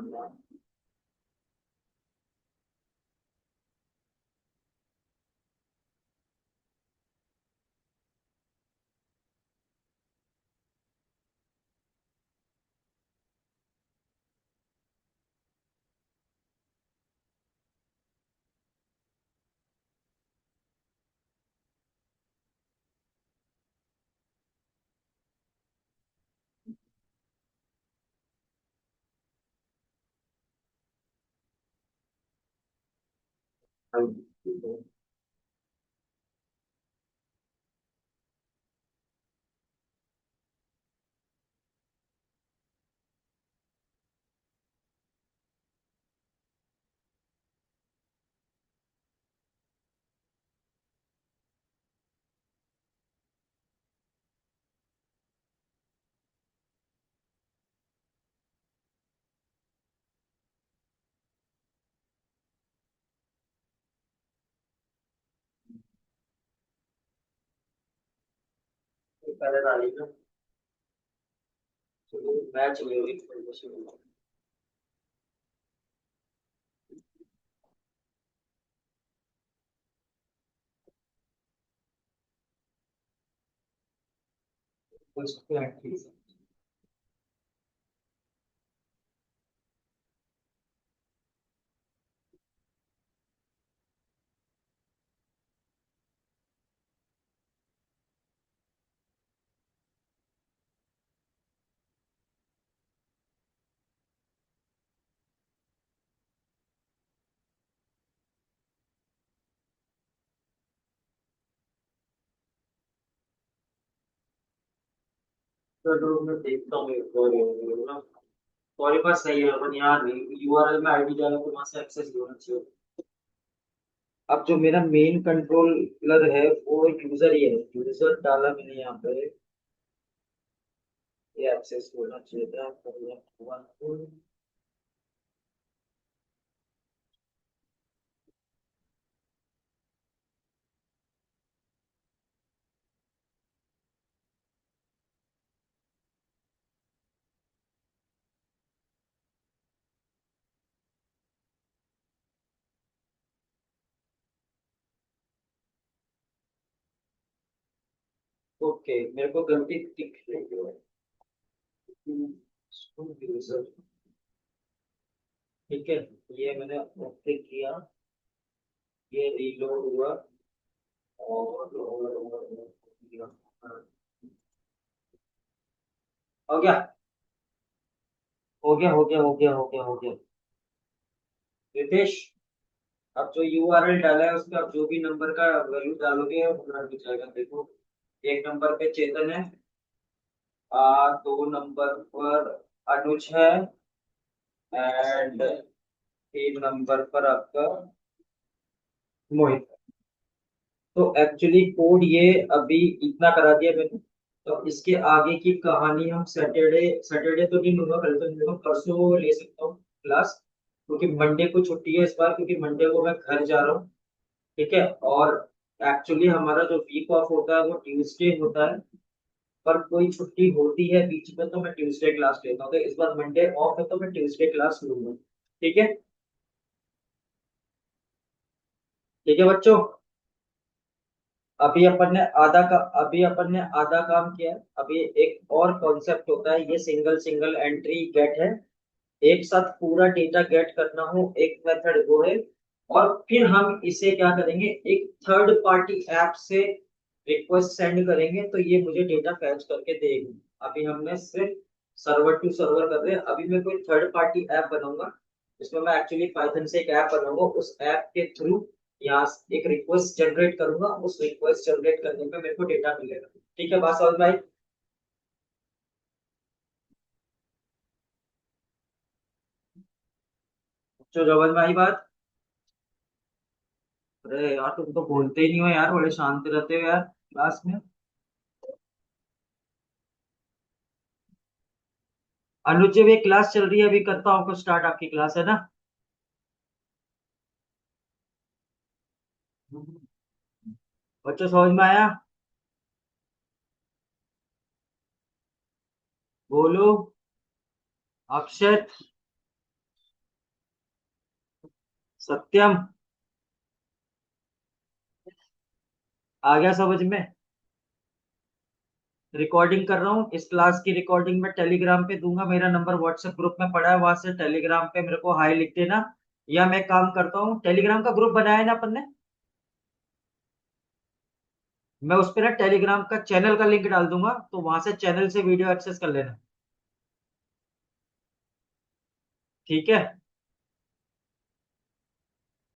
पहले डाली ना। मैच हुई हुई। तो मैं देखता हूँ एक बार ये ना। तुम्हारे पास सही है अपन यार नहीं, यूआरएल में आईडी डालो तो वहां से एक्सेस होना चाहिए। अब जो मेरा मेन कंट्रोलर है वो यूजर ही है, यूजर डाला मैंने यहाँ पे, ये एक्सेस होना चाहिए था। ओके, मेरे को गलती दिख रही है। यूजर, ठीक है, ये मैंने ओके किया, ये रीलोड हुआ और हो गया, हो गया, हो गया, हो गया, हो गया, हो गया। रितेश, अब जो यूआरएल डाला है उसका आप जो भी नंबर का वैल्यू डालोगे वो पूरा हो जाएगा। देखो, एक नंबर पे चेतन है, दो नंबर पर अनुज है, एंड तीन नंबर पर आपका मोहित। तो एक्चुअली कोड ये अभी इतना करा दिया मैंने। तो इसके आगे की कहानी हम सैटरडे, सैटरडे तो नहीं लूंगा, कल तो नहीं लूंगा, परसों ले सकता हूँ क्लास, क्योंकि मंडे को छुट्टी है इस बार, क्योंकि मंडे को मैं घर जा रहा हूँ। ठीक है, और एक्चुअली हमारा जो वीक ऑफ होता है वो ट्यूसडे होता है, पर कोई छुट्टी होती है बीच में तो मैं ट्यूसडे क्लास लेता हूँ। तो इस बार मंडे ऑफ है तो मैं ट्यूसडे क्लास लूंगा। ठीक है, ठीक है बच्चों। अभी अपन ने आधा काम किया है। अभी एक और कॉन्सेप्ट होता है, ये सिंगल सिंगल एंट्री गेट है, एक साथ पूरा डेटा गेट करना हो एक मेथड वो है। और फिर हम इसे क्या करेंगे, एक थर्ड पार्टी ऐप से रिक्वेस्ट सेंड करेंगे तो ये मुझे डेटा फैच करके देगी। अभी हमने सिर्फ सर्वर टू सर्वर कर रहे हैं, अभी मैं कोई थर्ड पार्टी ऐप बनाऊंगा, इसमें मैं एक्चुअली पाइथन से एक ऐप बनाऊंगा, उस ऐप के थ्रू यहाँ एक रिक्वेस्ट जनरेट करूंगा, उस रिक्वेस्ट जनरेट करने पे मेरे को डेटा मिलेगा। ठीक है, बात समझ में आई? जो समझ में आई बात? अरे यार तुम तो बोलते ही नहीं हो यार, बड़े शांत रहते हो यार क्लास में। अनुज जी, भी क्लास चल रही है, अभी करता हूँ कुछ स्टार्ट, आपकी क्लास है ना? बच्चों समझ में आया? बोलो। अक्षत, सत्यम, आ गया समझ में? रिकॉर्डिंग कर रहा हूँ, इस क्लास की रिकॉर्डिंग में टेलीग्राम पे दूंगा, मेरा नंबर व्हाट्सएप ग्रुप में पड़ा है, वहां से टेलीग्राम पे मेरे को हाई लिख देना। या मैं काम करता हूँ, टेलीग्राम का ग्रुप बनाया है ना अपन ने, मैं उस पर ना टेलीग्राम का चैनल का लिंक डाल दूंगा, तो वहां से चैनल से वीडियो एक्सेस कर लेना। ठीक है।